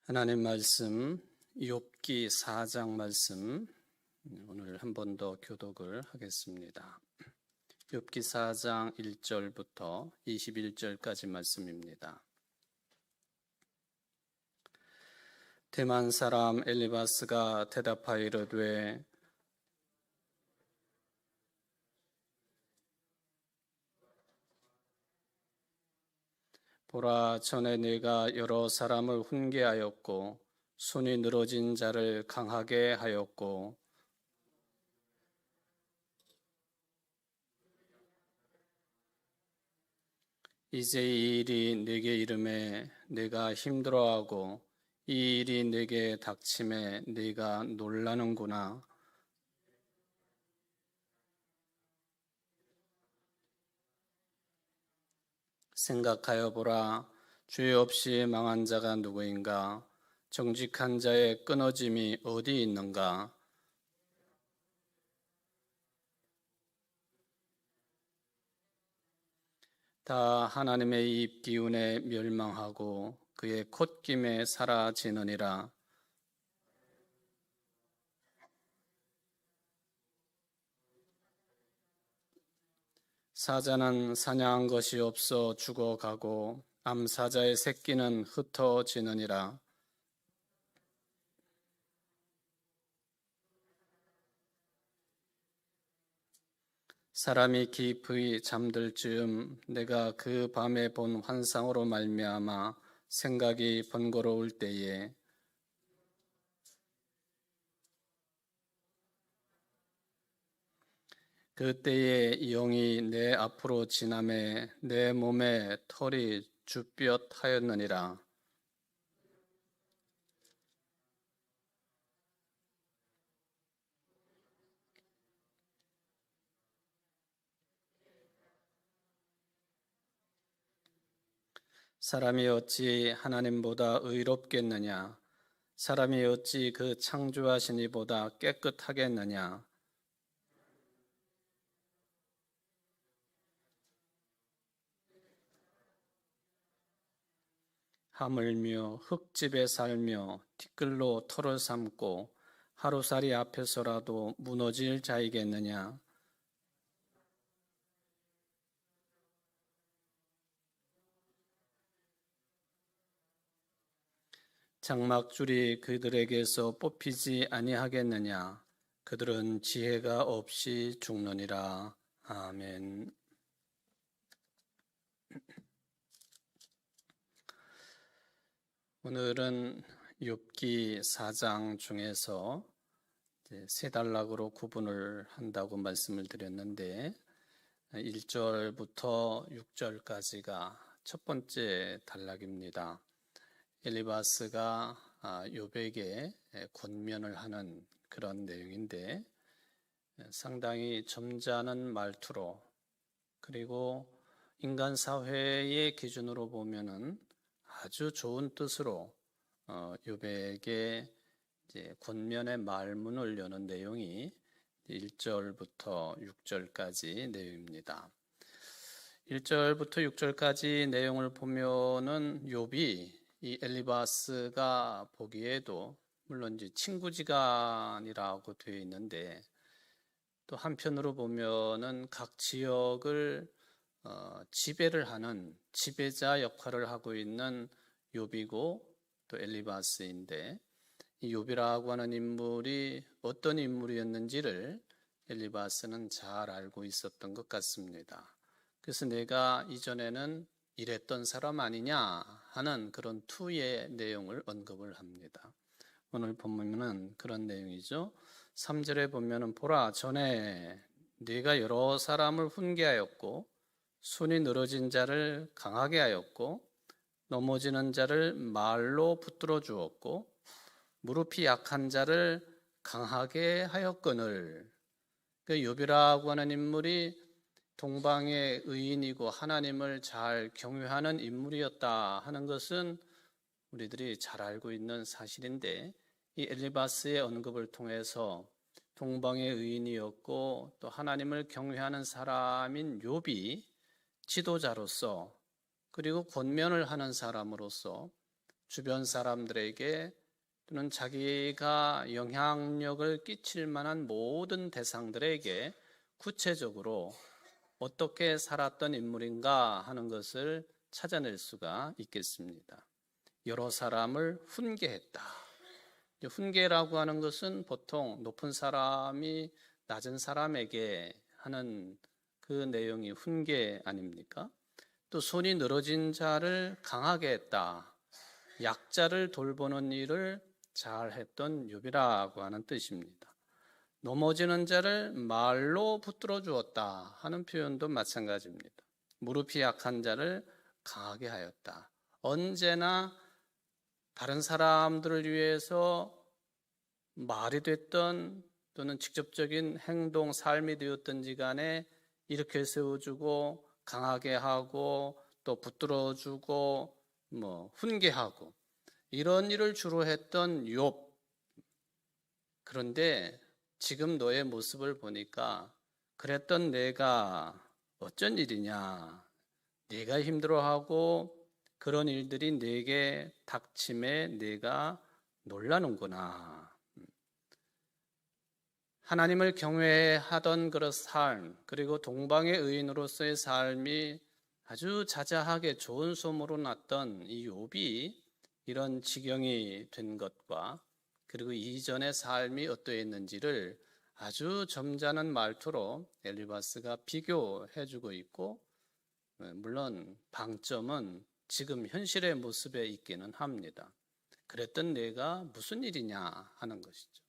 하나님 말씀 욥기 4장 말씀 오늘 한 번 더 교독을 하겠습니다. 욥기 4장 1절부터 21절까지 말씀입니다. 대만 사람 엘리바스가 대답하여 이르되 보라, 전에 내가 여러 사람을 훈계하였고 손이 늘어진 자를 강하게 하였고 이제 이 일이 내게 이름에 내가 힘들어하고 이 일이 내게 닥침에 네가 놀라는구나. 생각하여 보라, 죄 없이 망한 자가 누구인가? 정직한 자의 끊어짐이 어디 있는가? 다 하나님의 입 기운에 멸망하고 그의 콧김에 사라지느니라. 사자는 사냥한 것이 없어 죽어가고 암사자의 새끼는 흩어지느니라. 사람이 깊이 잠들 즈음 내가 그 밤에 본 환상으로 말미암아 생각이 번거로울 때에 그때에 영이 내 앞으로 지나매 내 몸에 털이 주뼛하였느니라. 사람이 어찌 하나님보다 의롭겠느냐? 사람이 어찌 그 창조하신 이보다 깨끗하겠느냐? 하물며 흙집에 살며 티끌로 털을 삼고 하루살이 앞에서라도 무너질 자이겠느냐? 장막줄이 그들에게서 뽑히지 아니하겠느냐? 그들은 지혜가 없이 죽느니라. 아멘. 오늘은 욥기 4장 중에서 세 단락으로 구분을 한다고 말씀을 드렸는데 1절부터 6절까지가 첫 번째 단락입니다. 엘리바스가 욥에게 권면을 하는 그런 내용인데 상당히 점잖은 말투로 그리고 인간 사회의 기준으로 보면은 아주 좋은 뜻으로 욥에게 이제 권면의 말문을 여는 내용이 1절부터 6절까지 내용입니다. 1절부터 6절까지 내용을 보면은 욥이 이 엘리바스가 보기에도 물론 이제 친구지간이라고 되어 있는데 또 한편으로 보면은 각 지역을 지배를 하는 지배자 역할을 하고 있는 욥이고 또 엘리바스인데 이 욥이라고 하는 인물이 어떤 인물이었는지를 엘리바스는 잘 알고 있었던 것 같습니다. 그래서 내가 이전에는 이랬던 사람 아니냐 하는 그런 투의 내용을 언급을 합니다. 오늘 본문은 그런 내용이죠. 3절에 보면은 보라, 전에 네가 여러 사람을 훈계하였고 손이 늘어진 자를 강하게 하였고 넘어지는 자를 말로 붙들어 주었고 무릎이 약한 자를 강하게 하였거늘. 그 욥이라고 하는 인물이 동방의 의인이고 하나님을 잘 경외하는 인물이었다 하는 것은 우리들이 잘 알고 있는 사실인데 이 엘리바스의 언급을 통해서 동방의 의인이었고 또 하나님을 경외하는 사람인 욥이 지도자로서 그리고 권면을 하는 사람으로서 주변 사람들에게 또는 자기가 영향력을 끼칠 만한 모든 대상들에게 구체적으로 어떻게 살았던 인물인가 하는 것을 찾아낼 수가 있겠습니다. 여러 사람을 훈계했다. 훈계라고 하는 것은 보통 높은 사람이 낮은 사람에게 하는 그 내용이 훈계 아닙니까? 또 손이 늘어진 자를 강하게 했다. 약자를 돌보는 일을 잘했던 욥이라고 하는 뜻입니다. 넘어지는 자를 말로 붙들어 주었다 하는 표현도 마찬가지입니다. 무릎이 약한 자를 강하게 하였다. 언제나 다른 사람들을 위해서 말이 됐던 또는 직접적인 행동, 삶이 되었든지 간에 이렇게 세워주고 강하게 하고 또 붙들어주고 훈계하고 이런 일을 주로 했던 욥. 그런데 지금 너의 모습을 보니까 그랬던 내가 어쩐 일이냐. 네가 힘들어하고 그런 일들이 내게 닥침에 내가 놀라는구나. 하나님을 경외하던 그런 삶, 그리고 동방의 의인으로서의 삶이 아주 자자하게 좋은 소문으로 났던 이 욥이 이런 지경이 된 것과 그리고 이전의 삶이 어떠했는지를 아주 점잖은 말투로 엘리바스가 비교해주고 있고, 물론 방점은 지금 현실의 모습에 있기는 합니다. 그랬던 내가 무슨 일이냐 하는 것이죠.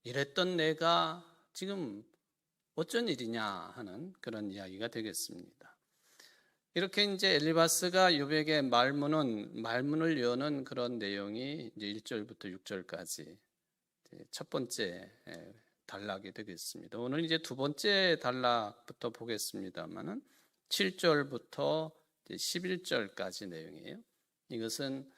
이랬던 내가 지금 어쩐 일이냐 하는 그런 이야기가 되겠습니다. 이렇게 이제 엘리바스가 욥에게 말문을 여는 그런 내용이 이제 1절부터 6절까지 첫 번째 단락이 되겠습니다. 오늘 이제 두 번째 단락부터 보겠습니다만은 7절부터 11절까지 내용이에요. 이것은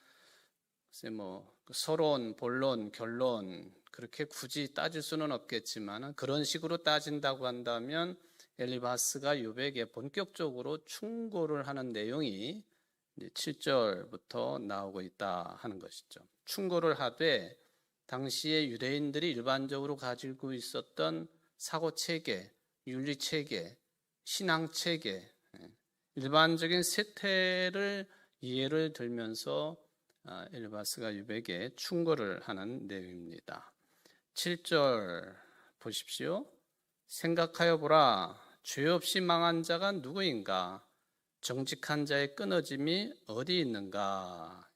서론, 본론, 결론 그렇게 굳이 따질 수는 없겠지만 그런 식으로 따진다고 한다면 엘리바스가 욥에게 본격적으로 충고를 하는 내용이 7절부터 나오고 있다 하는 것이죠. 충고를 하되 당시에 유대인들이 일반적으로 가지고 있었던 사고체계, 윤리체계, 신앙체계, 일반적인 세태를 예를 들면서 엘리바스가 욥에게 충고를 하는 내용입니다. 7절 보십시오. 생각하여 보라. 죄 없이 망한 자가 누구인가? 정직한 자의 끊어짐이 어디 있는가?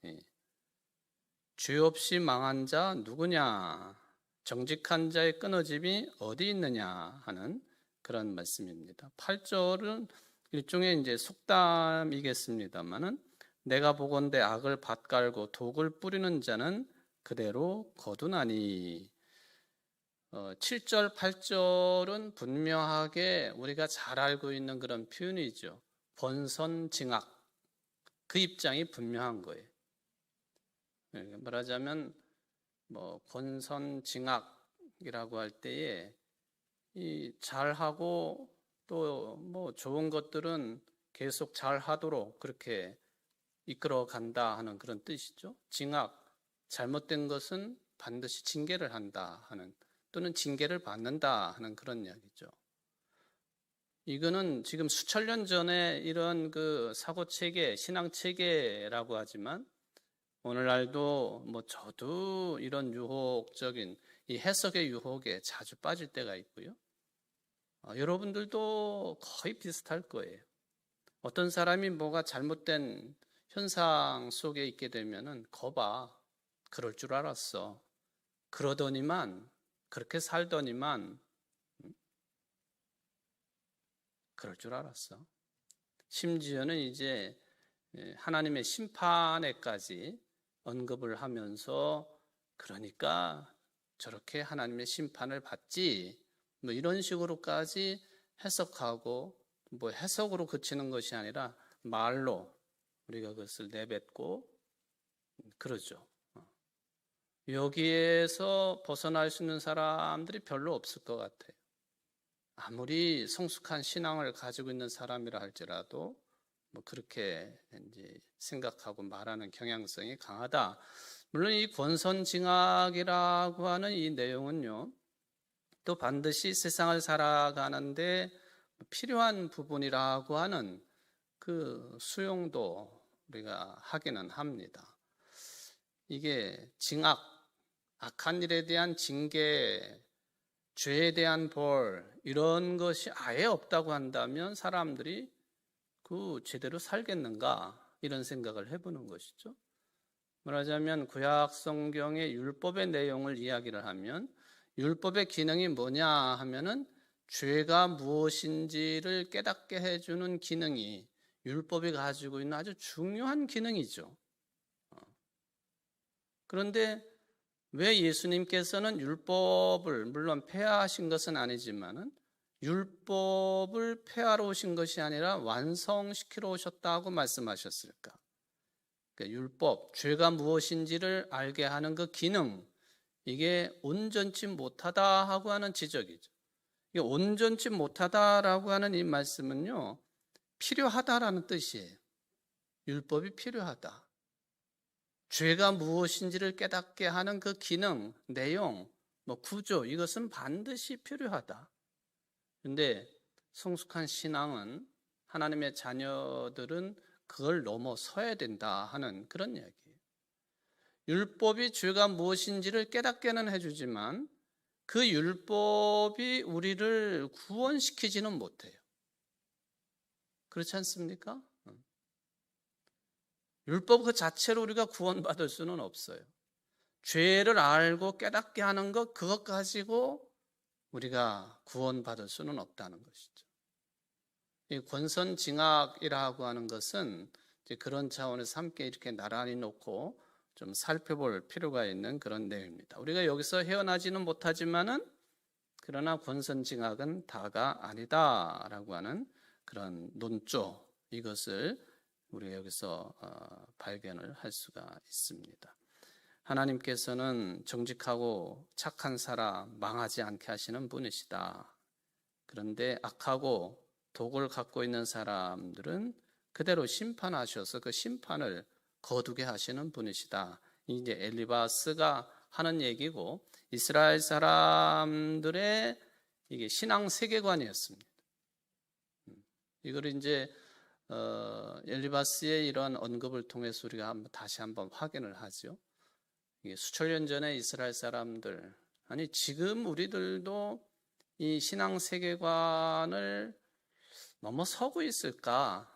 죄 없이 망한 자 누구냐? 정직한 자의 끊어짐이 어디 있느냐 하는 그런 말씀입니다. 8절은 일종의 이제 속담이겠습니다만은 내가 보건대 악을 밭갈고 독을 뿌리는 자는 그대로 거두나니. 7절, 8절은 분명하게 우리가 잘 알고 있는 그런 표현이죠. 권선징악. 그 입장이 분명한 거예요. 말하자면 권선징악이라고 할 때에 이 잘하고 또 좋은 것들은 계속 잘하도록 그렇게 이끌어 간다 하는 그런 뜻이죠. 징악, 잘못된 것은 반드시 징계를 한다 하는 또는 징계를 받는다 하는 그런 이야기죠. 이거는 지금 수천 년 전에 이런 그 사고 체계, 신앙 체계라고 하지만 오늘날도 저도 이런 유혹적인 이 해석의 유혹에 자주 빠질 때가 있고요. 여러분들도 거의 비슷할 거예요. 어떤 사람이 뭐가 잘못된 현상 속에 있게 되면은 거봐, 그럴 줄 알았어. 그러더니만, 그렇게 살더니만, 그럴 줄 알았어. 심지어는 이제 하나님의 심판에까지 언급을 하면서 그러니까 저렇게 하나님의 심판을 받지 이런 식으로까지 해석하고 해석으로 그치는 것이 아니라 말로 우리가 그것을 내뱉고 그러죠. 여기에서 벗어날 수 있는 사람들이 별로 없을 것 같아요. 아무리 성숙한 신앙을 가지고 있는 사람이라 할지라도 뭐 그렇게 이제 생각하고 말하는 경향성이 강하다. 물론 이 권선징악이라고 하는 이 내용은요, 또 반드시 세상을 살아가는데 필요한 부분이라고 하는 그 수용도 우리가 하기는 합니다. 이게 징악, 악한 일에 대한 징계, 죄에 대한 벌, 이런 것이 아예 없다고 한다면 사람들이 그 제대로 살겠는가, 이런 생각을 해보는 것이죠. 말하자면 구약 성경의 율법의 내용을 이야기를 하면 율법의 기능이 뭐냐 하면은 죄가 무엇인지를 깨닫게 해주는 기능이 율법이 가지고 있는 아주 중요한 기능이죠. 그런데 왜 예수님께서는 율법을 물론 폐하하신 것은 아니지만은 율법을 폐하러 오신 것이 아니라 완성시키러 오셨다고 말씀하셨을까? 그러니까 율법, 죄가 무엇인지를 알게 하는 그 기능, 이게 온전치 못하다 하고 하는 지적이죠. 이게 온전치 못하다라고 하는 이 말씀은요, 필요하다라는 뜻이에요. 율법이 필요하다. 죄가 무엇인지를 깨닫게 하는 그 기능, 내용, 구조, 이것은 반드시 필요하다. 그런데 성숙한 신앙은, 하나님의 자녀들은 그걸 넘어서야 된다 하는 그런 이야기예요. 율법이 죄가 무엇인지를 깨닫게는 해주지만 그 율법이 우리를 구원시키지는 못해요. 그렇지 않습니까? 율법 그 자체로 우리가 구원받을 수는 없어요. 죄를 알고 깨닫게 하는 것, 그것 가지고 우리가 구원받을 수는 없다는 것이죠. 이 권선징악이라고 하는 것은 이제 그런 차원에서 함께 이렇게 나란히 놓고 좀 살펴볼 필요가 있는 그런 내용입니다. 우리가 여기서 헤어나지는 못하지만은 그러나 권선징악은 다가 아니다라고 하는 그런 논조, 이것을 우리가 여기서 발견을 할 수가 있습니다. 하나님께서는 정직하고 착한 사람 망하지 않게 하시는 분이시다. 그런데 악하고 독을 갖고 있는 사람들은 그대로 심판하셔서 그 심판을 거두게 하시는 분이시다. 이제 엘리바스가 하는 얘기고 이스라엘 사람들의 이게 신앙 세계관이었습니다. 이걸 이제 엘리바스의 이런 언급을 통해서 우리가 다시 한번 확인을 하죠. 이게 수천 년 전에 이스라엘 사람들, 아니 지금 우리들도 이 신앙 세계관을 넘어서고 있을까?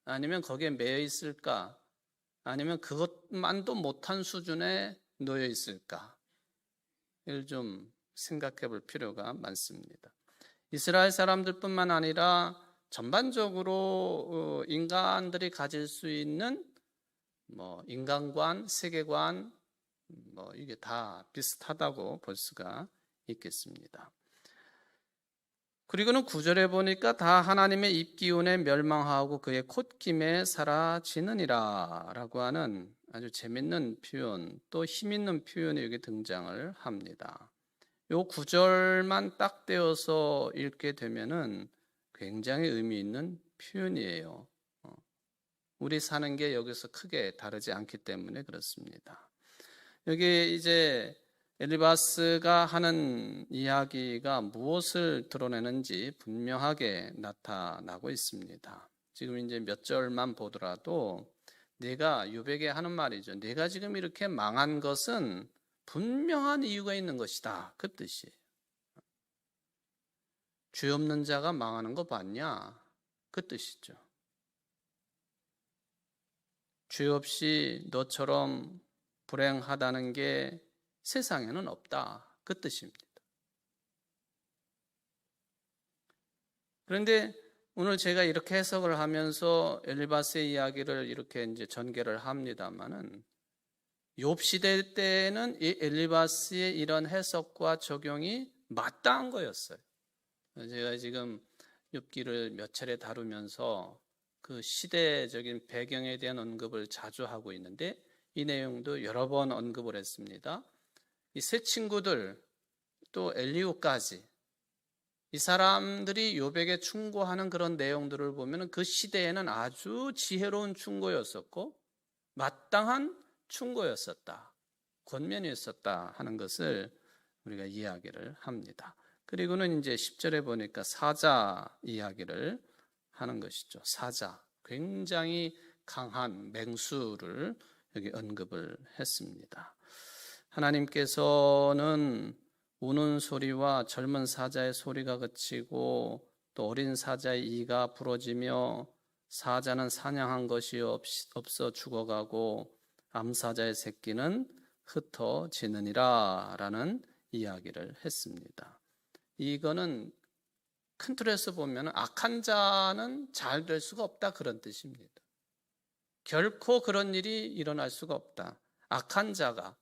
아니면 거기에 매여 있을까? 아니면 그것만도 못한 수준에 놓여 있을까? 이를 좀 생각해 볼 필요가 많습니다. 이스라엘 사람들뿐만 아니라 전반적으로 인간들이 가질 수 있는 인간관, 세계관, 이게 다 비슷하다고 볼 수가 있겠습니다. 그리고는 9절에 보니까 다 하나님의 입기운에 멸망하고 그의 콧김에 사라지느니라 라고 하는 아주 재밌는 표현, 또 힘있는 표현이 여기 등장을 합니다. 요 9절만 딱 떼어서 읽게 되면은 굉장히 의미 있는 표현이에요. 우리 사는 게 여기서 크게 다르지 않기 때문에 그렇습니다. 여기 이제 엘리바스가 하는 이야기가 무엇을 드러내는지 분명하게 나타나고 있습니다. 지금 이제 몇 절만 보더라도 내가 요백에 하는 말이죠. 내가 지금 이렇게 망한 것은 분명한 이유가 있는 것이다. 그 뜻이에요. 죄 없는 자가 망하는 거 봤냐? 그 뜻이죠. 죄 없이 너처럼 불행하다는 게 세상에는 없다. 그 뜻입니다. 그런데 오늘 제가 이렇게 해석을 하면서 엘리바스의 이야기를 이렇게 이제 전개를 합니다만은 욥 시대 때는 이 엘리바스의 이런 해석과 적용이 마땅한 거였어요. 제가 지금 욥기를 몇 차례 다루면서 그 시대적인 배경에 대한 언급을 자주 하고 있는데 이 내용도 여러 번 언급을 했습니다. 이 세 친구들 또 엘리후까지 이 사람들이 요백에 충고하는 그런 내용들을 보면 그 시대에는 아주 지혜로운 충고였었고 마땅한 충고였었다, 권면이었었다 하는 것을 우리가 이야기를 합니다. 그리고는 이제 10절에 보니까 사자 이야기를 하는 것이죠. 사자, 굉장히 강한 맹수를 여기 언급을 했습니다. 하나님께서는 우는 소리와 젊은 사자의 소리가 그치고 또 어린 사자의 이가 부러지며 사자는 사냥한 것이 없어 죽어가고 암사자의 새끼는 흩어지느니라 라는 이야기를 했습니다. 이거는 큰 틀에서 보면 악한 자는 잘 될 수가 없다 그런 뜻입니다. 결코 그런 일이 일어날 수가 없다. 악한 자가,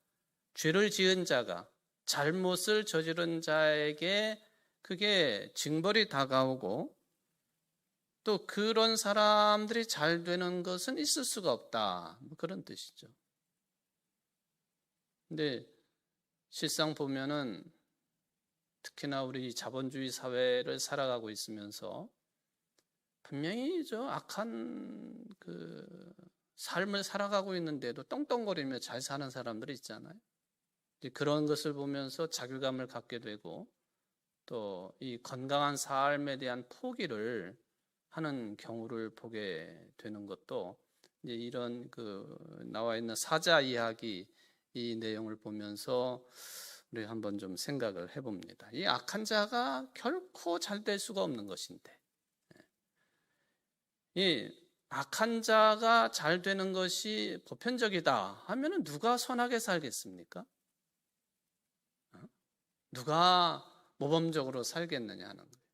죄를 지은 자가, 잘못을 저지른 자에게 그게 징벌이 다가오고 또 그런 사람들이 잘 되는 것은 있을 수가 없다. 그런 뜻이죠. 근데 실상 보면은 특히나 우리 자본주의 사회를 살아가고 있으면서 분명히 저 악한 그 삶을 살아가고 있는데도 떵떵거리며 잘 사는 사람들이 있잖아요. 그런 것을 보면서 자괴감을 갖게 되고 또 이 건강한 삶에 대한 포기를 하는 경우를 보게 되는 것도 이제 이런 그 나와 있는 사자 이야기 이 내용을 보면서 우리 한번 좀 생각을 해봅니다. 이 악한 자가 결코 잘 될 수가 없는 것인데 이 악한 자가 잘 되는 것이 보편적이다 하면은 누가 선하게 살겠습니까? 누가 모범적으로 살겠느냐 하는 거예요.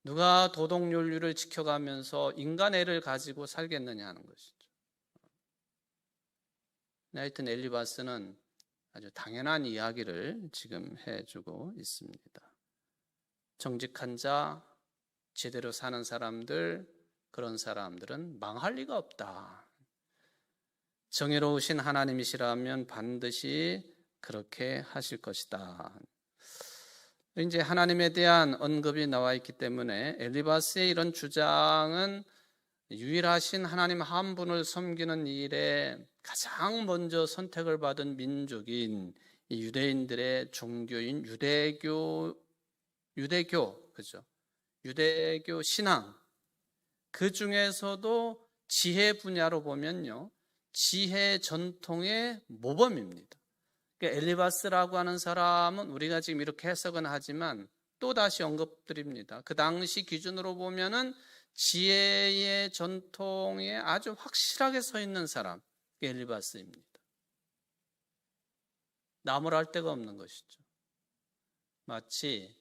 누가 도덕윤리를 지켜가면서 인간애를 가지고 살겠느냐 하는 것이죠. 하여튼 엘리바스는 아주 당연한 이야기를 지금 해주고 있습니다. 정직한 자, 제대로 사는 사람들, 그런 사람들은 망할 리가 없다. 정의로우신 하나님이시라면 반드시 그렇게 하실 것이다. 이제 하나님에 대한 언급이 나와 있기 때문에 엘리바스의 이런 주장은 유일하신 하나님 한 분을 섬기는 일에 가장 먼저 선택을 받은 민족인 이 유대인들의 종교인 유대교, 그죠? 유대교 신앙 그 중에서도 지혜 분야로 보면요, 지혜 전통의 모범입니다. 엘리바스라고 하는 사람은 우리가 지금 이렇게 해석은 하지만 또 다시 언급드립니다. 그 당시 기준으로 보면은 지혜의 전통에 아주 확실하게 서 있는 사람, 엘리바스입니다. 나무랄 데가 없는 것이죠. 마치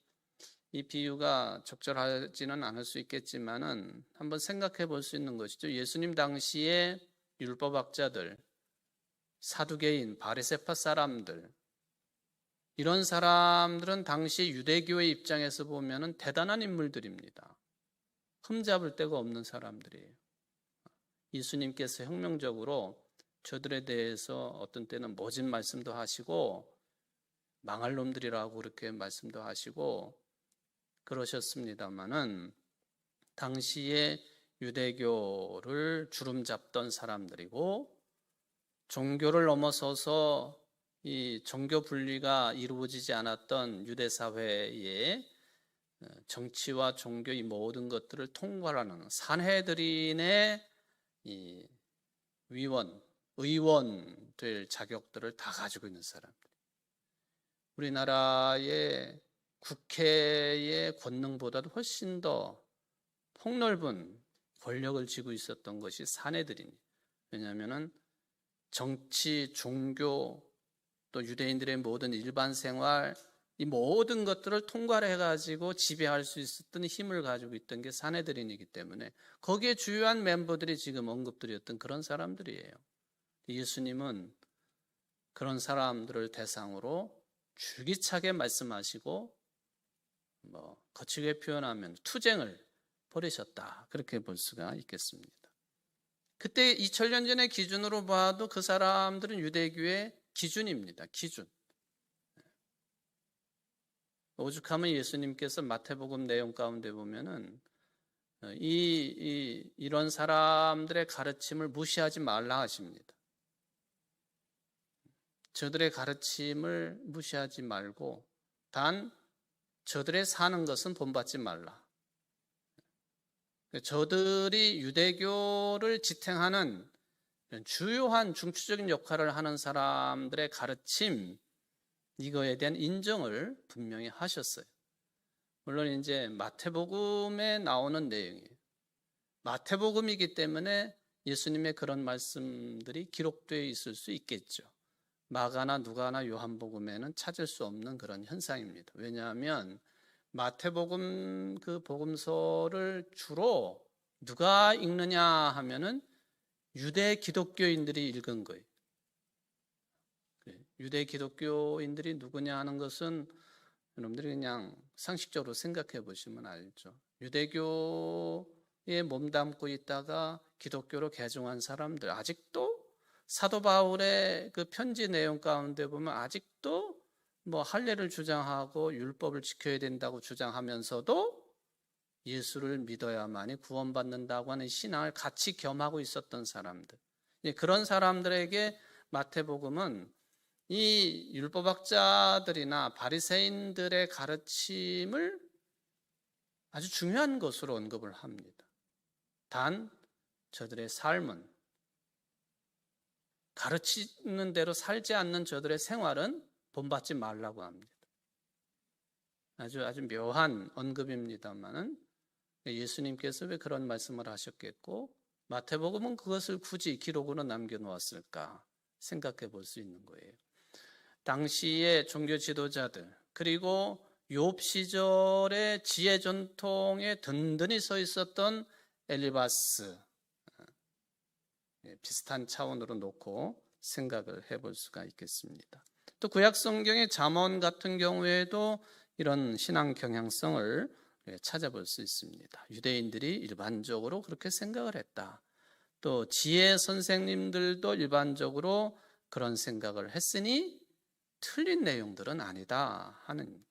이 비유가 적절하지는 않을 수 있겠지만은 한번 생각해 볼 수 있는 것이죠. 예수님 당시에 율법학자들, 사두개인, 바리새파 사람들, 이런 사람들은 당시 유대교의 입장에서 보면은 대단한 인물들입니다. 흠잡을 데가 없는 사람들이에요. 예수님께서 혁명적으로 저들에 대해서 어떤 때는 모진 말씀도 하시고 망할 놈들이라고 그렇게 말씀도 하시고 그러셨습니다마는 당시에 유대교를 주름잡던 사람들이고 종교를 넘어서서 이 종교 분리가 이루어지지 않았던 유대 사회에 정치와 종교 이 모든 것들을 통괄하는 산헤드린의 이 의원 될 자격들을 다 가지고 있는 사람들. 우리나라의 국회의 권능보다도 훨씬 더 폭넓은 권력을 쥐고 있었던 것이 산헤드린이에요. 왜냐하면은 정치, 종교, 또 유대인들의 모든 일반 생활 이 모든 것들을 통괄해가지고 지배할 수 있었던 힘을 가지고 있던 게 산헤드린이기 때문에 거기에 주요한 멤버들이 지금 언급드렸던 그런 사람들이에요. 예수님은 그런 사람들을 대상으로 줄기차게 말씀하시고 거칠게 표현하면 투쟁을 벌이셨다. 그렇게 볼 수가 있겠습니다. 그때 2000년 전의 기준으로 봐도 그 사람들은 유대교의 기준입니다. 기준. 오죽하면 예수님께서 마태복음 내용 가운데 보면은 이런 사람들의 가르침을 무시하지 말라 하십니다. 저들의 가르침을 무시하지 말고 단 저들의 사는 것은 본받지 말라. 저들이 유대교를 지탱하는 주요한 중추적인 역할을 하는 사람들의 가르침, 이거에 대한 인정을 분명히 하셨어요. 물론 이제 마태복음에 나오는 내용이에요. 마태복음이기 때문에 예수님의 그런 말씀들이 기록되어 있을 수 있겠죠. 마가나 누가나 요한복음에는 찾을 수 없는 그런 현상입니다. 왜냐하면 마태복음 그 복음서를 주로 누가 읽느냐 하면은 유대 기독교인들이 읽은 거예요. 유대 기독교인들이 누구냐 하는 것은 여러분들이 그냥 상식적으로 생각해 보시면 알죠. 유대교에 몸담고 있다가 기독교로 개종한 사람들, 아직도 사도 바울의 그 편지 내용 가운데 보면 아직도 뭐 할례를 주장하고 율법을 지켜야 된다고 주장하면서도 예수를 믿어야만이 구원받는다고 하는 신앙을 같이 겸하고 있었던 사람들. 그런 사람들에게 마태복음은 이 율법학자들이나 바리새인들의 가르침을 아주 중요한 것으로 언급을 합니다. 단 저들의 삶은 가르치는 대로 살지 않는 저들의 생활은 본받지 말라고 합니다. 아주 묘한 언급입니다만은 예수님께서 왜 그런 말씀을 하셨겠고 마태복음은 그것을 굳이 기록으로 남겨놓았을까 생각해 볼 수 있는 거예요. 당시의 종교 지도자들 그리고 욥 시절의 지혜 전통에 든든히 서 있었던 엘리바스, 비슷한 차원으로 놓고 생각을 해볼 수가 있겠습니다. 또 구약 성경의 잠언 같은 경우에도 이런 신앙 경향성을 찾아볼 수 있습니다. 유대인들이 일반적으로 그렇게 생각을 했다. 또 지혜 선생님들도 일반적으로 그런 생각을 했으니 틀린 내용들은 아니다 하는,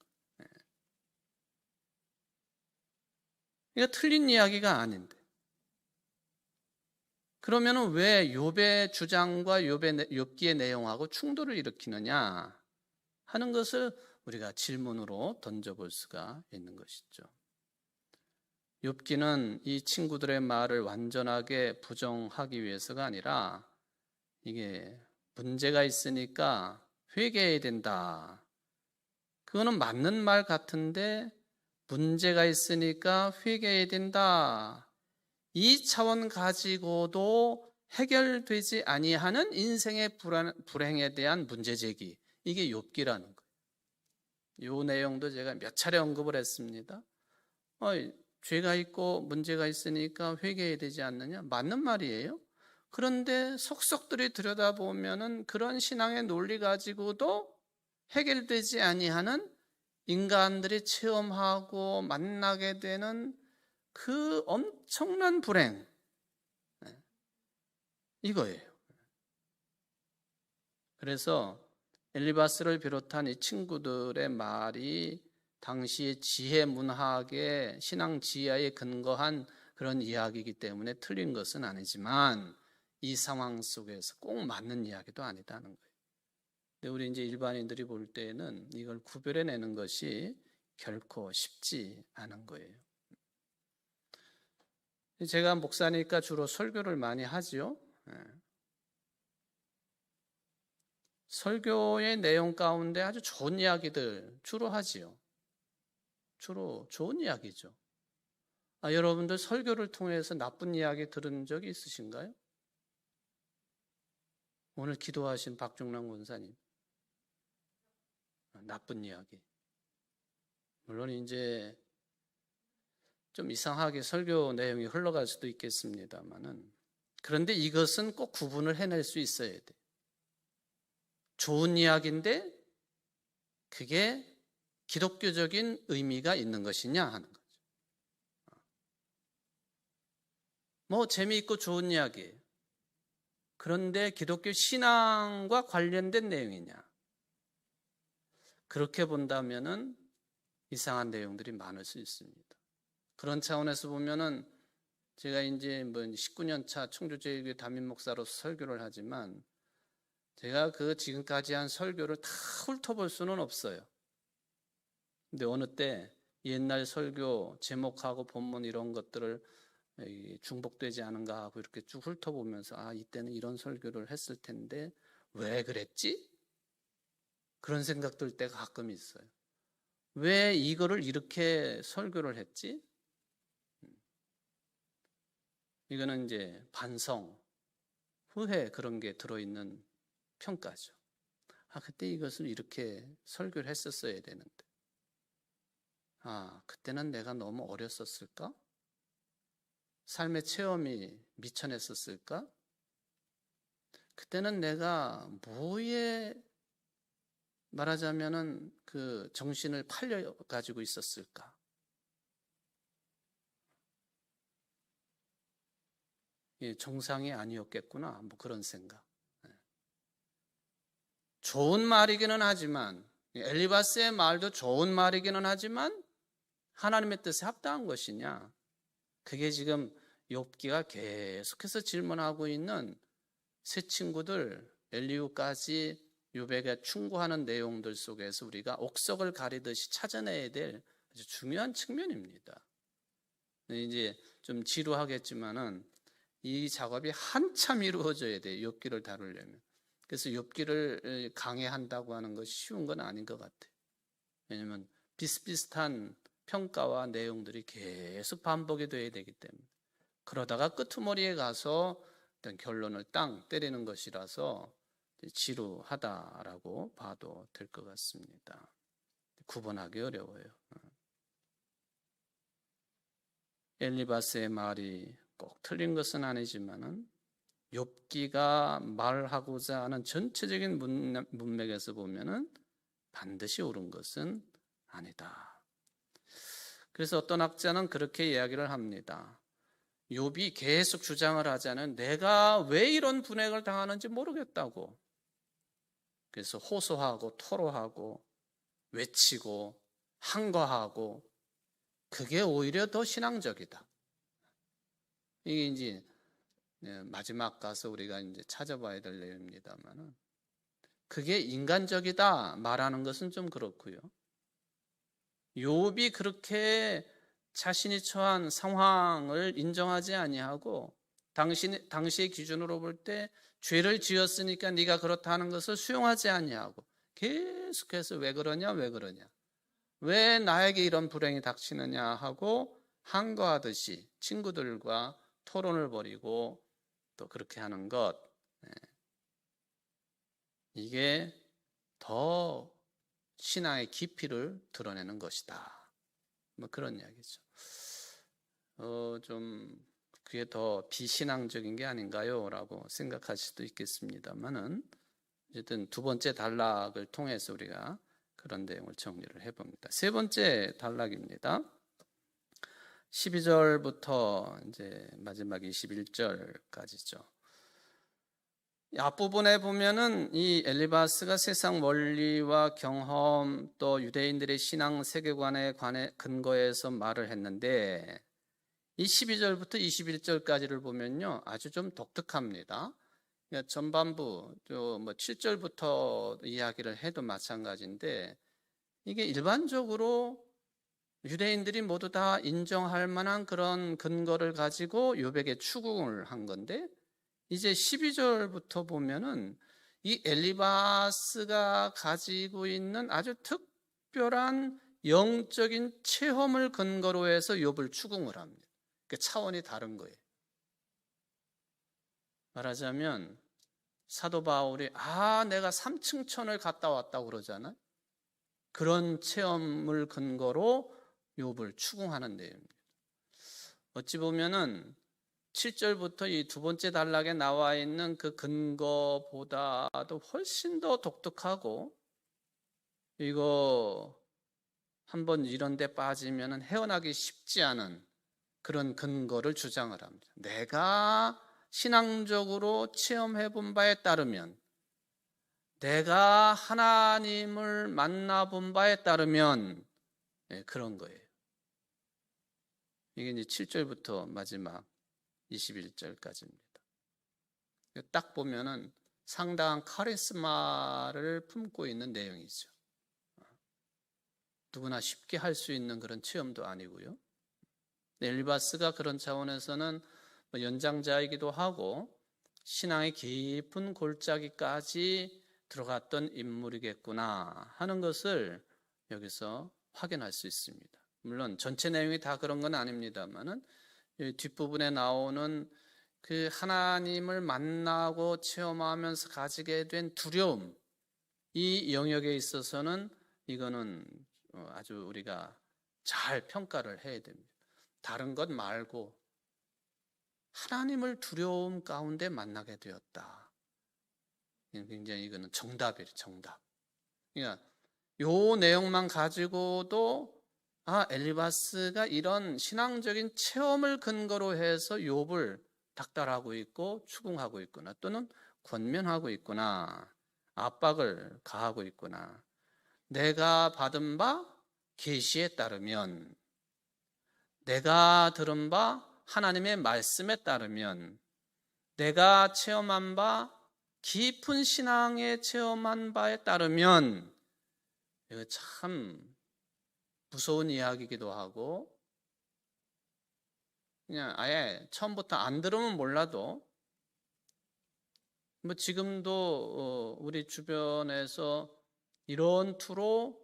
이거 틀린 이야기가 아닌데 그러면 왜 욥의 주장과 욥기의 내용하고 충돌을 일으키느냐 하는 것을 우리가 질문으로 던져볼 수가 있는 것이죠. 욥기는 이 친구들의 말을 완전하게 부정하기 위해서가 아니라 이게 문제가 있으니까 회개해야 된다. 그거는 맞는 말 같은데 문제가 있으니까 회개해야 된다. 이 차원 가지고도 해결되지 아니하는 인생의 불행에 대한 문제 제기, 이게 욥기라는 거예요. 이 내용도 제가 몇 차례 언급을 했습니다. 죄가 있고 문제가 있으니까 회개해야 되지 않느냐? 맞는 말이에요. 그런데 속속들이 들여다보면은 그런 신앙의 논리 가지고도 해결되지 아니하는 인간들이 체험하고 만나게 되는 그 엄청난 불행, 이거예요. 그래서 엘리바스를 비롯한 이 친구들의 말이 당시의 지혜 문학의 신앙 지혜에 근거한 그런 이야기이기 때문에 틀린 것은 아니지만 이 상황 속에서 꼭 맞는 이야기도 아니다는 거예요. 근데 우리 이제 일반인들이 볼 때는 이걸 구별해내는 것이 결코 쉽지 않은 거예요. 제가 목사니까 주로 설교를 많이 하지요. 설교의 내용 가운데 아주 좋은 이야기들 주로 하지요. 주로 좋은 이야기죠. 여러분들 설교를 통해서 나쁜 이야기 들은 적이 있으신가요? 오늘 기도하신 박중남 권사님, 나쁜 이야기. 물론 이제 좀 이상하게 설교 내용이 흘러갈 수도 있겠습니다만은, 그런데 이것은 꼭 구분을 해낼 수 있어야 돼. 좋은 이야기인데 그게 기독교적인 의미가 있는 것이냐 하는 거죠. 뭐 재미있고 좋은 이야기예요. 그런데 기독교 신앙과 관련된 내용이냐? 그렇게 본다면은 이상한 내용들이 많을 수 있습니다. 그런 차원에서 보면은 제가 이제 19년 차 청주제일교회 담임 목사로서 설교를 하지만 제가 그 지금까지 한 설교를 다 훑어볼 수는 없어요. 근데 어느 때 옛날 설교 제목하고 본문 이런 것들을 중복되지 않은가 하고 이렇게 쭉 훑어보면서 이때는 이런 설교를 했을 텐데 왜 그랬지? 그런 생각 들 때가 가끔 있어요. 왜 이거를 이렇게 설교를 했지? 이거는 이제 반성, 후회 그런 게 들어있는 평가죠. 그때 이것을 이렇게 설교를 했었어야 되는데. 그때는 내가 너무 어렸었을까? 삶의 체험이 미천했었을까? 그때는 내가 뭐에 말하자면은 그 정신을 팔려 가지고 있었을까? 정상이 아니었겠구나. 그런 생각. 좋은 말이기는 하지만 엘리바스의 말도 좋은 말이기는 하지만 하나님의 뜻에 합당한 것이냐? 그게 지금 욥기가 계속해서 질문하고 있는 세 친구들 엘리후까지 욥에게 충고하는 내용들 속에서 우리가 옥석을 가리듯이 찾아내야 될 아주 중요한 측면입니다. 이제 좀 지루하겠지만은 이 작업이 한참 이루어져야 돼요. 욥기를 다루려면. 그래서 욥기를 강해한다고 하는 것이 쉬운 건 아닌 것 같아요. 왜냐하면 비슷비슷한 평가와 내용들이 계속 반복이 돼야 되기 때문에 그러다가 끄트머리에 가서 어떤 결론을 땅 때리는 것이라서 지루하다라고 봐도 될 것 같습니다. 구분하기 어려워요. 엘리바스의 말이 꼭 틀린 것은 아니지만은 욥기가 말하고자 하는 전체적인 문맥에서 보면은 반드시 옳은 것은 아니다. 그래서 어떤 학자는 그렇게 이야기를 합니다. 욥이 계속 주장을 하자는 내가 왜 이런 분해를 당하는지 모르겠다고. 그래서 호소하고 토로하고 외치고 항거하고 그게 오히려 더 신앙적이다. 이게 이제 마지막 가서 우리가 이제 찾아봐야 될 내용입니다만은 그게 인간적이다 말하는 것은 좀 그렇고요. 욥이 그렇게 자신이 처한 상황을 인정하지 아니하고 당시의 기준으로 볼 때 죄를 지었으니까 네가 그렇다는 것을 수용하지 아니하고 계속해서 왜 그러냐 왜 나에게 이런 불행이 닥치느냐 하고 항거하듯이 친구들과 토론을 벌이고 또 그렇게 하는 것, 이게 더 신앙의 깊이를 드러내는 것이다. 그런 이야기죠. 좀 그게 더 비신앙적인 게 아닌가요? 라고 생각할 수도 있겠습니다만은 어쨌든 두 번째 단락을 통해서 우리가 그런 내용을 정리를 해봅니다. 세 번째 단락입니다. 12절부터 이제 마지막 21절까지죠. 앞부분에 보면은 이 엘리바스가 세상 원리와 경험 또 유대인들의 신앙 세계관에 관해 근거해서 말을 했는데 이 12절부터 21절까지를 보면요 아주 좀 독특합니다. 전반부 7절부터 이야기를 해도 마찬가지인데 이게 일반적으로 유대인들이 모두 다 인정할 만한 그런 근거를 가지고 욥에게 추궁을 한 건데 이제 12절부터 보면은 이 엘리바스가 가지고 있는 아주 특별한 영적인 체험을 근거로 해서 욥을 추궁을 합니다. 그 차원이 다른 거예요. 말하자면 사도 바울이 내가 3층 천을 갔다 왔다고 그러잖아요. 그런 체험을 근거로 욥을 추궁하는 내용입니다. 어찌 보면은 7절부터 이 두 번째 단락에 나와 있는 그 근거보다도 훨씬 더 독특하고 이거 한번 이런 데 빠지면 헤어나기 쉽지 않은 그런 근거를 주장을 합니다. 내가 신앙적으로 체험해 본 바에 따르면 내가 하나님을 만나 본 바에 따르면 예, 그런 거예요. 이게 이제 7절부터 마지막 21절까지입니다. 딱 보면은 상당한 카리스마를 품고 있는 내용이죠. 누구나 쉽게 할 수 있는 그런 체험도 아니고요. 엘리바스가 그런 차원에서는 연장자이기도 하고 신앙의 깊은 골짜기까지 들어갔던 인물이겠구나 하는 것을 여기서 확인할 수 있습니다. 물론 전체 내용이 다 그런 건 아닙니다만은 뒷부분에 나오는 그 하나님을 만나고 체험하면서 가지게 된 두려움, 이 영역에 있어서는 이거는 아주 우리가 잘 평가를 해야 됩니다. 다른 것 말고 하나님을 두려움 가운데 만나게 되었다. 굉장히 이거는 정답이에요, 정답. 그러니까 요 내용만 가지고도 엘리바스가 이런 신앙적인 체험을 근거로 해서 욥을 닥달하고 있고 추궁하고 있구나, 또는 권면하고 있구나, 압박을 가하고 있구나. 내가 받은 바 계시에 따르면, 내가 들은 바 하나님의 말씀에 따르면, 내가 체험한 바 깊은 신앙에 체험한 바에 따르면, 이거 참 무서운 이야기이기도 하고, 그냥 아예 처음부터 안 들으면 몰라도 뭐 지금도 우리 주변에서 이런 투로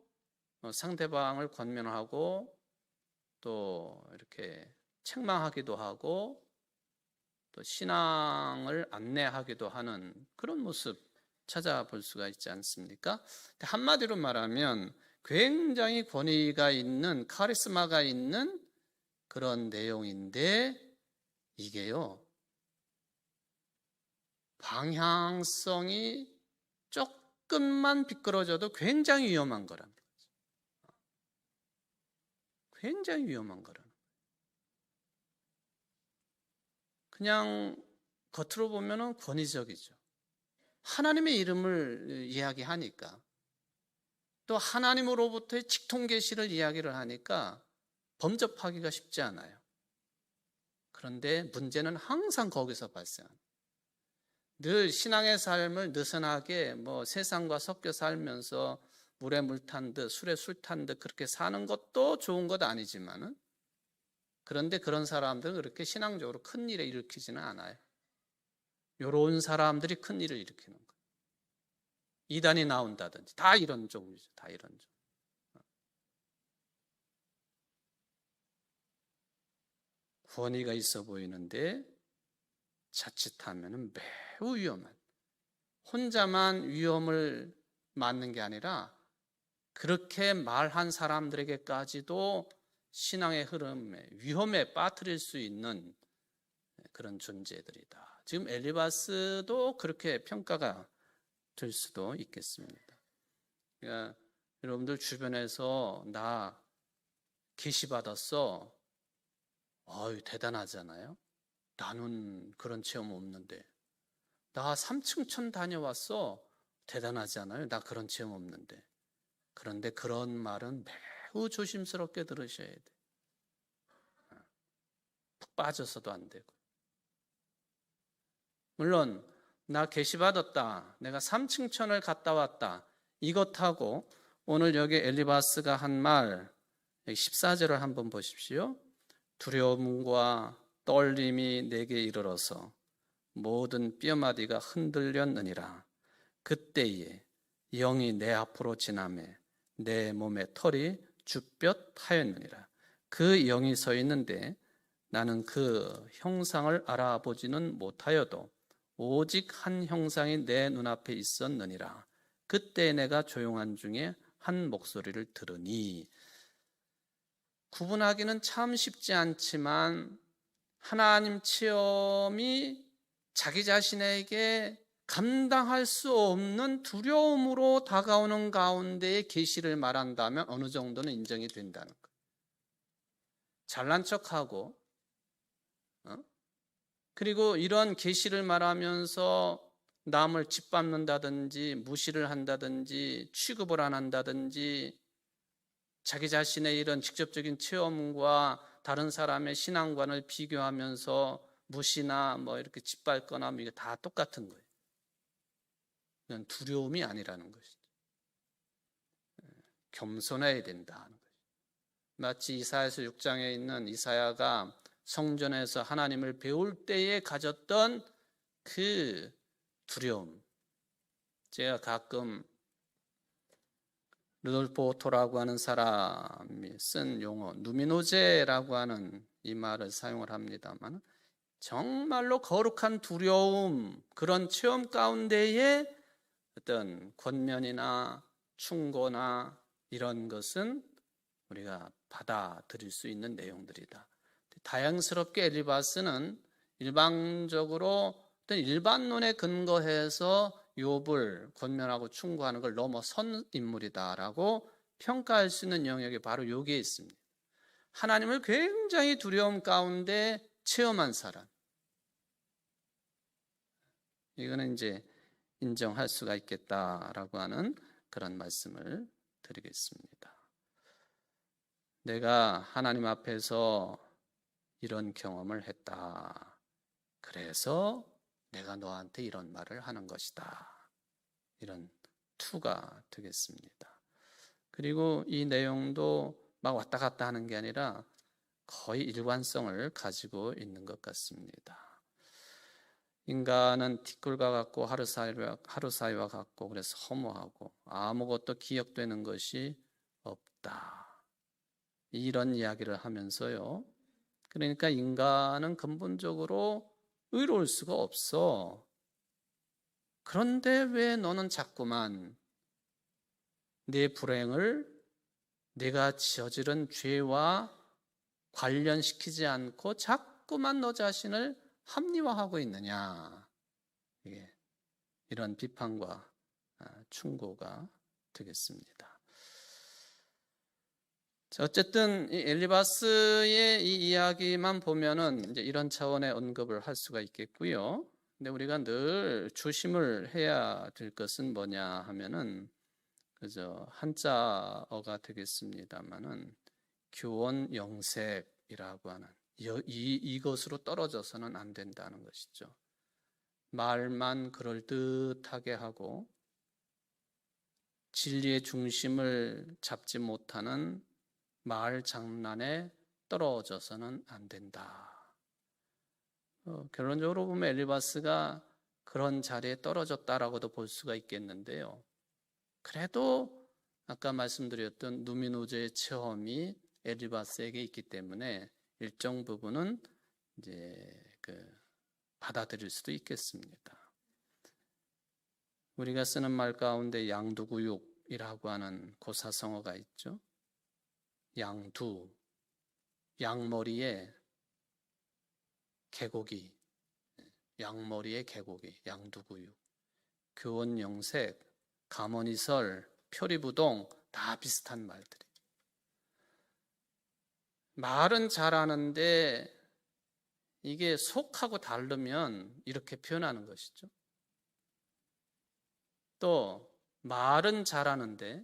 상대방을 권면하고 또 이렇게 책망하기도 하고 또 신앙을 안내하기도 하는 그런 모습 찾아볼 수가 있지 않습니까? 한마디로 말하면 굉장히 권위가 있는, 카리스마가 있는 그런 내용인데, 이게요 방향성이 조금만 비끄러져도 굉장히 위험한 거랍니다. 굉장히 위험한 거라는 거예요. 그냥 겉으로 보면은 권위적이죠. 하나님의 이름을 이야기하니까, 또 하나님으로부터의 직통 계시를 이야기를 하니까 범접하기가 쉽지 않아요. 그런데 문제는 항상 거기서 발생합니다. 늘 신앙의 삶을 느슨하게 세상과 섞여 살면서 물에 물 탄 듯 술에 술 탄 듯 그렇게 사는 것도 좋은 것 아니지만은, 그런데 그런 사람들은 그렇게 신앙적으로 큰 일을 일으키지는 않아요. 요런 사람들이 큰 일을 일으키는 거예요. 이단이 나온다든지 다 이런 종류죠. 다 이런 종. 권위가 있어 보이는데 자칫하면 매우 위험한, 혼자만 위험을 맞는 게 아니라 그렇게 말한 사람들에게까지도 신앙의 흐름에, 위험에 빠뜨릴 수 있는 그런 존재들이다. 지금 엘리바스도 그렇게 평가가 될 수도 있겠습니다. 그러니까 여러분들 주변에서 나 계시 받았어, 대단하잖아요. 나는 그런 체험 없는데. 나 3층천 다녀왔어, 대단하잖아요. 나 그런 체험 없는데. 그런데 그런 말은 매우 조심스럽게 들으셔야 돼. 푹 빠져서도 안 되고. 물론 나 계시 받았다, 내가 3층천을 갔다 왔다, 이것하고 오늘 여기 엘리바스가 한 말 14절을 한번 보십시오. 두려움과 떨림이 내게 이르러서 모든 뼈마디가 흔들렸느니라. 그때에 영이 내 앞으로 지나매 내 몸의 털이 주뼛하였느니라. 그 영이 서 있는데 나는 그 형상을 알아보지는 못하여도 오직 한 형상이 내 눈앞에 있었느니라. 그때 내가 조용한 중에 한 목소리를 들으니. 구분하기는 참 쉽지 않지만 하나님 체험이 자기 자신에게 감당할 수 없는 두려움으로 다가오는 가운데에 계시를 말한다면 어느 정도는 인정이 된다는 거예요. 잘난 척하고 그리고 이런 계시를 말하면서 남을 짓밟는다든지 무시를 한다든지 취급을 안 한다든지 자기 자신의 이런 직접적인 체험과 다른 사람의 신앙관을 비교하면서 무시나 뭐 이렇게 짓밟거나 뭐 이게 다 똑같은 거예요. 이건 두려움이 아니라는 것이죠. 겸손해야 된다는 거죠. 마치 이사야서 6장에 있는 이사야가 성전에서 하나님을 배울 때에 가졌던 그 두려움. 제가 가끔 루돌프 오토라고 하는 사람이 쓴 용어 누미노제라고 하는 이 말을 사용을 합니다만, 정말로 거룩한 두려움, 그런 체험 가운데에 어떤 권면이나 충고나 이런 것은 우리가 받아들일 수 있는 내용들이다. 다양스럽게 엘리바스는 일방적으로 어떤 일반론에 근거해서 욥을 권면하고 충고하는 걸 넘어선 인물이다라고 평가할 수 있는 영역이 바로 여기에 있습니다. 하나님을 굉장히 두려움 가운데 체험한 사람. 이거는 이제 인정할 수가 있겠다라고 하는 그런 말씀을 드리겠습니다. 내가 하나님 앞에서 이런 경험을 했다. 그래서 내가 너한테 이런 말을 하는 것이다. 이런 투가 되겠습니다. 그리고 이 내용도 막 왔다 갔다 하는 게 아니라 거의 일관성을 가지고 있는 것 같습니다. 인간은 티끌과 같고 하루사이와 같고 그래서 허무하고 아무것도 기억되는 것이 없다. 이런 이야기를 하면서요. 그러니까 인간은 근본적으로 의로울 수가 없어. 그런데 왜 너는 자꾸만 내 불행을 내가 저지른 죄와 관련시키지 않고 자꾸만 너 자신을 합리화하고 있느냐. 이런 비판과 충고가 되겠습니다. 어쨌든 이 엘리바스의 이 이야기만 보면은 이제 이런 차원의 언급을 할 수가 있겠고요. 근데 우리가 늘 조심을 해야 될 것은 뭐냐 하면은 그저 한자어가 되겠습니다만은 교원 영색이라고 하는 이것으로 떨어져서는 안 된다는 것이죠. 말만 그럴듯하게 하고 진리의 중심을 잡지 못하는 말 장난에 떨어져서는 안 된다. 결론적으로 보면 엘리바스가 그런 자리에 떨어졌다라고도 볼 수가 있겠는데요. 그래도 아까 말씀드렸던 누미노제의 체험이 엘리바스에게 있기 때문에 일정 부분은 이제 받아들일 수도 있겠습니다. 우리가 쓰는 말 가운데 양두구육이라고 하는 고사성어가 있죠. 양두, 양머리에 개고기, 양머리에 개고기, 양두구육, 교원영색, 가머니설, 표리부동 다 비슷한 말들이. 말은 잘하는데 이게 속하고 다르면 이렇게 표현하는 것이죠. 또 말은 잘하는데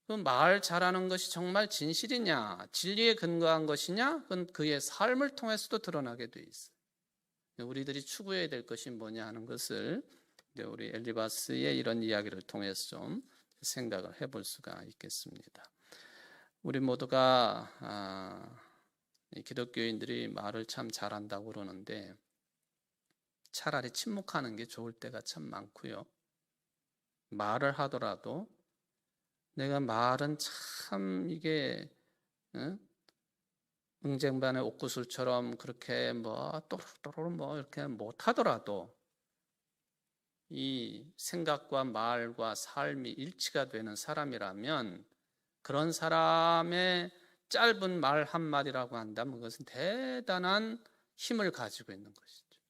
그 말 잘하는 것이 정말 진실이냐, 진리에 근거한 것이냐, 그건 그의 삶을 통해서도 드러나게 돼 있어요. 우리들이 추구해야 될 것이 뭐냐 하는 것을 우리 엘리바스의 이런 이야기를 통해서 좀 생각을 해볼 수가 있겠습니다. 우리 모두가 기독교인들이 말을 참 잘한다고 그러는데 차라리 침묵하는 게 좋을 때가 참 많고요. 말을 하더라도 내가 말은 참 이게 응쟁반의 옥구슬처럼 그렇게 뭐 또르르 뭐 이렇게 못하더라도 이 생각과 말과 삶이 일치가 되는 사람이라면 그런 사람의 짧은 말 한마디라고 한다면 그것은 대단한 힘을 가지고 있는 것이죠.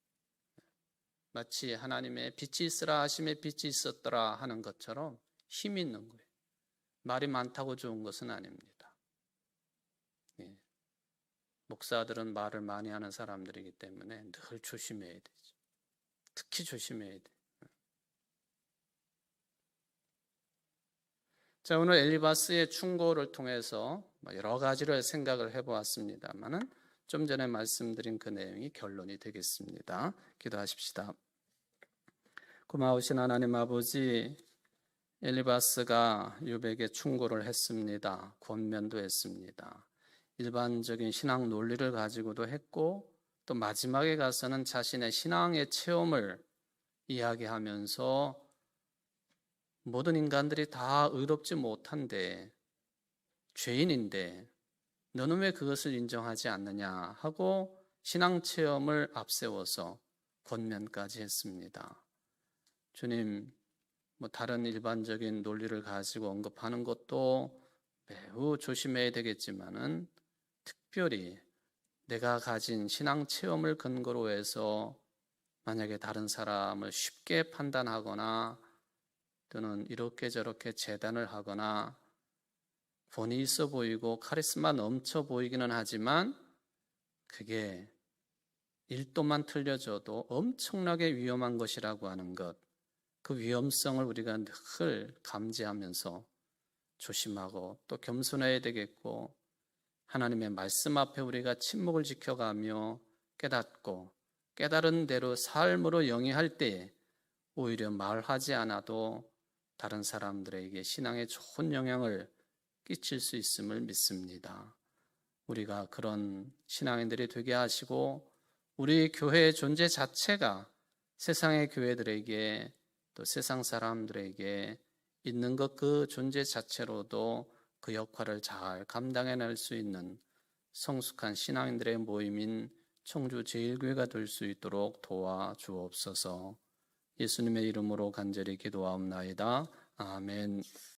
마치 하나님의 빛이 있으라 하심에 빛이 있었더라 하는 것처럼 힘이 있는 거예요. 말이 많다고 좋은 것은 아닙니다. 목사들은 말을 많이 하는 사람들이기 때문에 늘 조심해야 되죠. 특히 조심해야 돼요. 자, 오늘 엘리바스의 충고를 통해서 여러 가지를 생각을 해보았습니다만은 좀 전에 말씀드린 그 내용이 결론이 되겠습니다. 기도하십시다. 고마우신 하나님 아버지, 엘리바스가 유백에 충고를 했습니다. 권면도 했습니다. 일반적인 신앙 논리를 가지고도 했고 또 마지막에 가서는 자신의 신앙의 체험을 이야기하면서 모든 인간들이 다 의롭지 못한데 죄인인데 너는 왜 그것을 인정하지 않느냐 하고 신앙 체험을 앞세워서 권면까지 했습니다. 주님, 다른 일반적인 논리를 가지고 언급하는 것도 매우 조심해야 되겠지만은 특별히 내가 가진 신앙 체험을 근거로 해서 만약에 다른 사람을 쉽게 판단하거나 또는 이렇게 저렇게 재단을 하거나 본이 있어 보이고 카리스마 넘쳐 보이기는 하지만 그게 1도만 틀려져도 엄청나게 위험한 것이라고 하는 것, 그 위험성을 우리가 늘 감지하면서 조심하고 또 겸손해야 되겠고 하나님의 말씀 앞에 우리가 침묵을 지켜가며 깨닫고 깨달은 대로 삶으로 영위할 때에 오히려 말하지 않아도 다른 사람들에게 신앙에 좋은 영향을 끼칠 수 있음을 믿습니다. 우리가 그런 신앙인들이 되게 하시고 우리 교회의 존재 자체가 세상의 교회들에게 또 세상 사람들에게 있는 것 그 존재 자체로도 그 역할을 잘 감당해낼 수 있는 성숙한 신앙인들의 모임인 청주 제1교회가 될 수 있도록 도와주옵소서. 예수님의 이름으로 간절히 기도하옵나이다. 아멘.